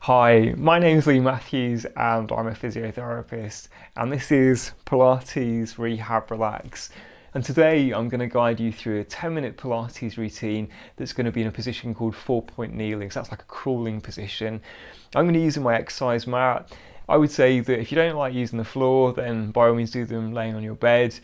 Hi, my name's Lee Matthews and I'm a physiotherapist, and this is Pilates Rehab Relax. And today I'm going to guide you through a 10-minute Pilates routine that's going to be in a position called 4-point kneeling. So that's like a crawling position. I'm going to use my exercise mat. I would say that if you don't like using the floor, then by all means do them laying on your bed.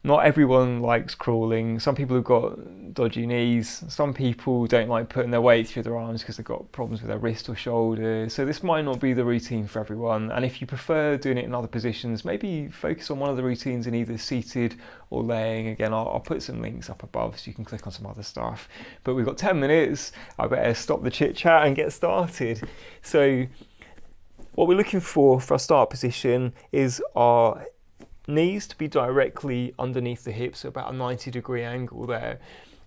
Not everyone likes crawling. Some people have got dodgy knees. Some people don't like putting their weight through their arms because they've got problems with their wrist or shoulder. So this might not be the routine for everyone. And if you prefer doing it in other positions, maybe focus on one of the routines in either seated or laying. Again, I'll put some links up above so you can click on some other stuff. But we've got 10 minutes. I better stop the chit chat and get started. So what we're looking for our start position is our knees to be directly underneath the hips, so about a 90-degree angle there.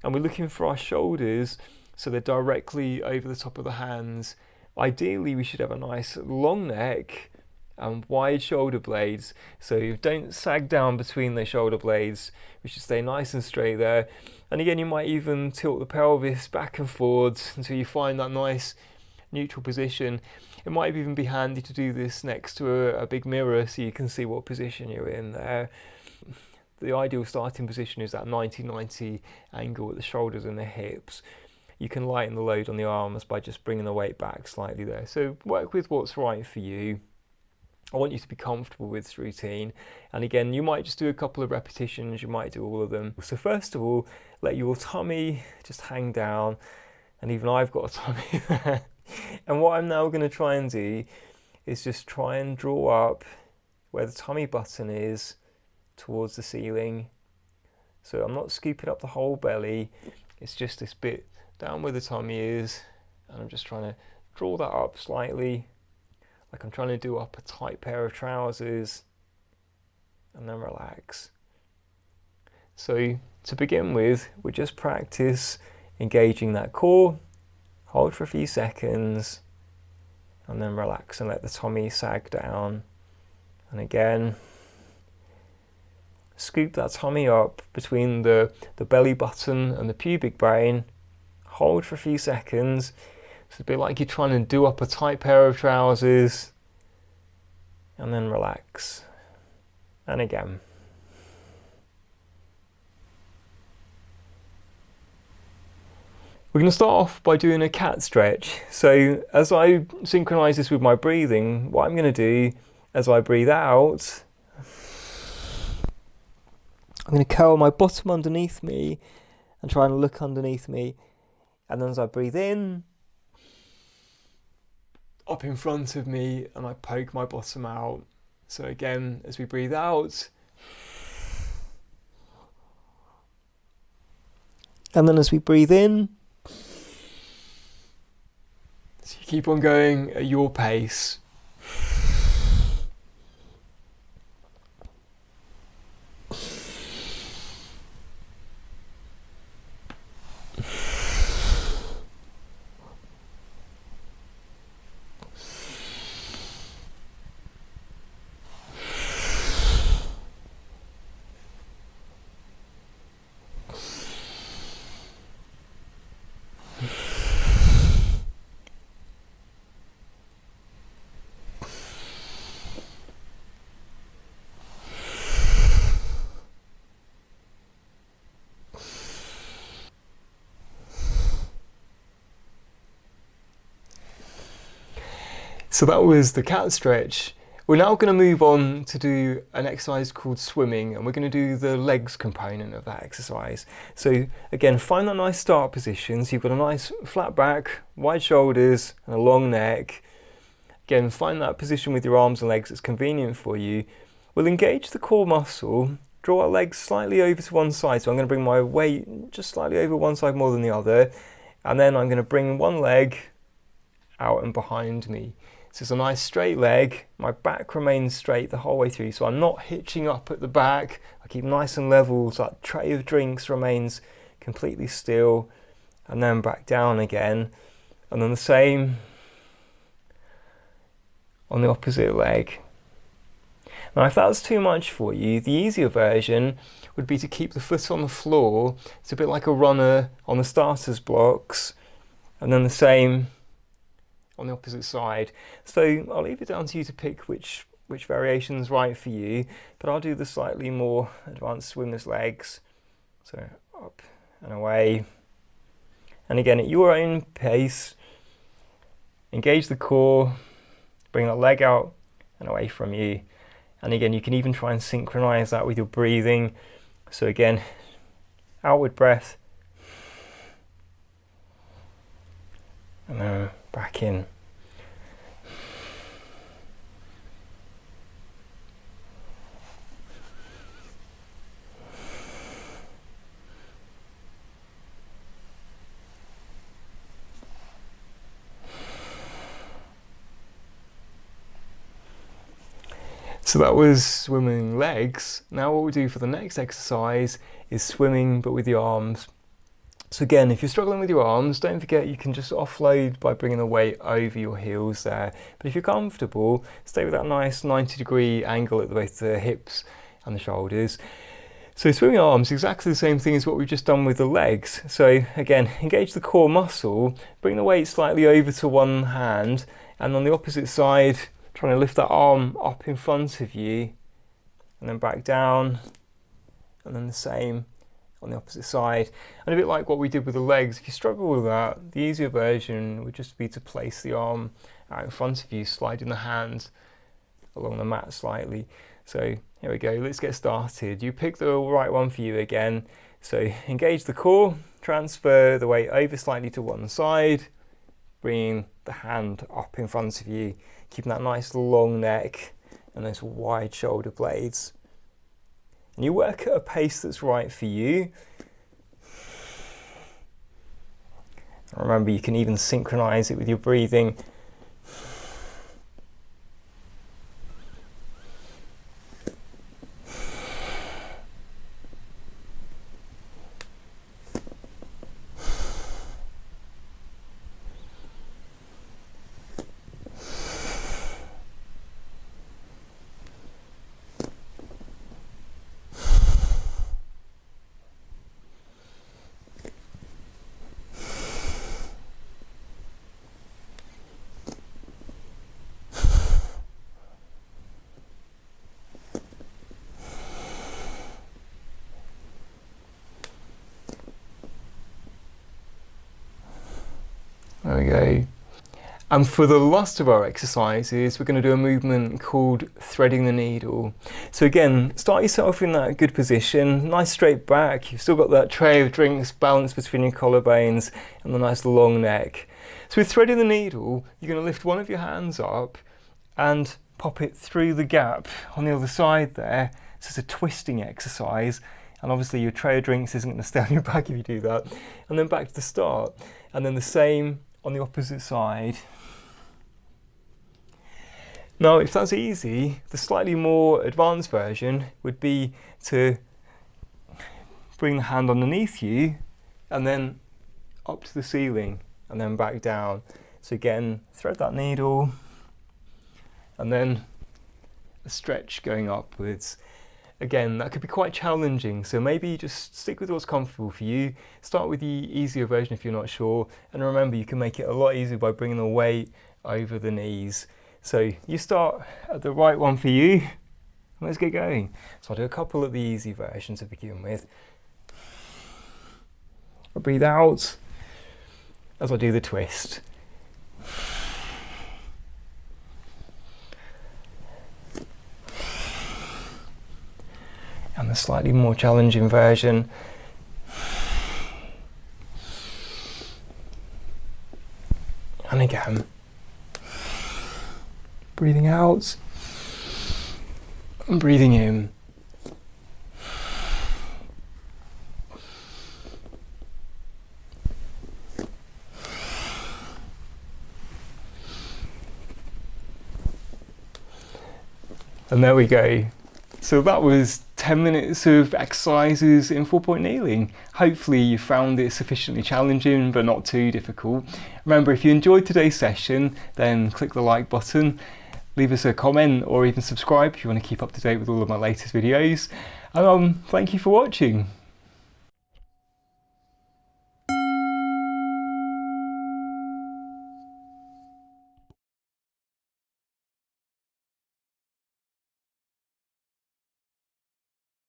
And we're looking for our shoulders so they're directly over the top of the hands. Ideally, we should have a nice long neck and wide shoulder blades. So you don't sag down between the shoulder blades. We should stay nice and straight there. And again, you might even tilt the pelvis back and forwards until you find that nice neutral position. It might even be handy to do this next to a big mirror so you can see what position you're in there. The ideal starting position is that 90-90 angle at the shoulders and the hips. You can lighten the load on the arms by just bringing the weight back slightly there. So work with what's right for you. I want you to be comfortable with this routine. And again, you might just do a couple of repetitions, you might do all of them. So first of all, let your tummy just hang down. And even I've got a tummy there. And what I'm now going to try and do is just try and draw up where the tummy button is towards the ceiling. So I'm not scooping up the whole belly, it's just this bit down where the tummy is, and I'm just trying to draw that up slightly, like I'm trying to do up a tight pair of trousers, and then relax. So to begin with, we just practice engaging that core. Hold for a few seconds and then relax and let the tummy sag down. And again, scoop that tummy up between the belly button and the pubic bone. Hold for a few seconds. It's a bit like you're trying to do up a tight pair of trousers. And then relax. And again. We're going to start off by doing a cat stretch. So as I synchronize this with my breathing, what I'm going to do as I breathe out, I'm going to curl my bottom underneath me and try and look underneath me. And then as I breathe in, up in front of me, and I poke my bottom out. So again, as we breathe out, and then as we breathe in, so you keep on going at your pace. So that was the cat stretch. We're now going to move on to do an exercise called swimming, and we're going to do the legs component of that exercise. So again, find that nice start position. So you've got a nice flat back, wide shoulders and a long neck. Again, find that position with your arms and legs that's convenient for you. We'll engage the core muscle, draw our legs slightly over to one side. So I'm going to bring my weight just slightly over one side more than the other. And then I'm going to bring one leg out and behind me. So it's a nice straight leg, my back remains straight the whole way through, so I'm not hitching up at the back, I keep nice and level, so that tray of drinks remains completely still, and then back down again, and then the same on the opposite leg. Now if that's too much for you, the easier version would be to keep the foot on the floor. It's a bit like a runner on the starter's blocks, and then the same on the opposite side. So I'll leave it down to you to pick which variation's right for you, but I'll do the slightly more advanced swimmer's legs. So up and away. And again, at your own pace, engage the core, bring that leg out and away from you. And again, you can even try and synchronize that with your breathing. So again, outward breath, and then back in. So that was swimming legs. Now what we do for the next exercise is swimming but with your arms. So again, if you're struggling with your arms, don't forget you can just offload by bringing the weight over your heels there. But if you're comfortable, stay with that nice 90-degree angle at both the hips and the shoulders. So swimming arms, exactly the same thing as what we've just done with the legs. So again, engage the core muscle, bring the weight slightly over to one hand, and on the opposite side, trying to lift that arm up in front of you, and then back down, and then the same on the opposite side. And a bit like what we did with the legs, if you struggle with that, the easier version would just be to place the arm out in front of you, sliding the hand along the mat slightly. So here we go, let's get started. You pick the right one for you again. So engage the core, transfer the weight over slightly to one side, bringing the hand up in front of you, keeping that nice long neck and those wide shoulder blades. And you work at a pace that's right for you. And remember, you can even synchronize it with your breathing. There we go. And for the last of our exercises, we're going to do a movement called threading the needle. So again, start yourself in that good position, nice straight back. You've still got that tray of drinks balanced between your collarbones and the nice long neck. So with threading the needle, you're going to lift one of your hands up and pop it through the gap on the other side there. So it's a twisting exercise. And obviously your tray of drinks isn't going to stay on your back if you do that. And then back to the start. And then the same on the opposite side. Now, if that's easy, the slightly more advanced version would be to bring the hand underneath you and then up to the ceiling and then back down. So again, thread that needle and then a stretch going upwards. Again, that could be quite challenging, so maybe just stick with what's comfortable for you. Start with the easier version if you're not sure, and remember you can make it a lot easier by bringing the weight over the knees. So you start at the right one for you, and let's get going. So I'll do a couple of the easy versions to begin with. I'll breathe out as I do the twist. And the slightly more challenging version. And again. Breathing out and breathing in. And there we go. So that was 10 minutes of exercises in 4-point kneeling. Hopefully you found it sufficiently challenging but not too difficult. Remember, if you enjoyed today's session, then click the like button, leave us a comment or even subscribe if you want to keep up to date with all of my latest videos. And thank you for watching.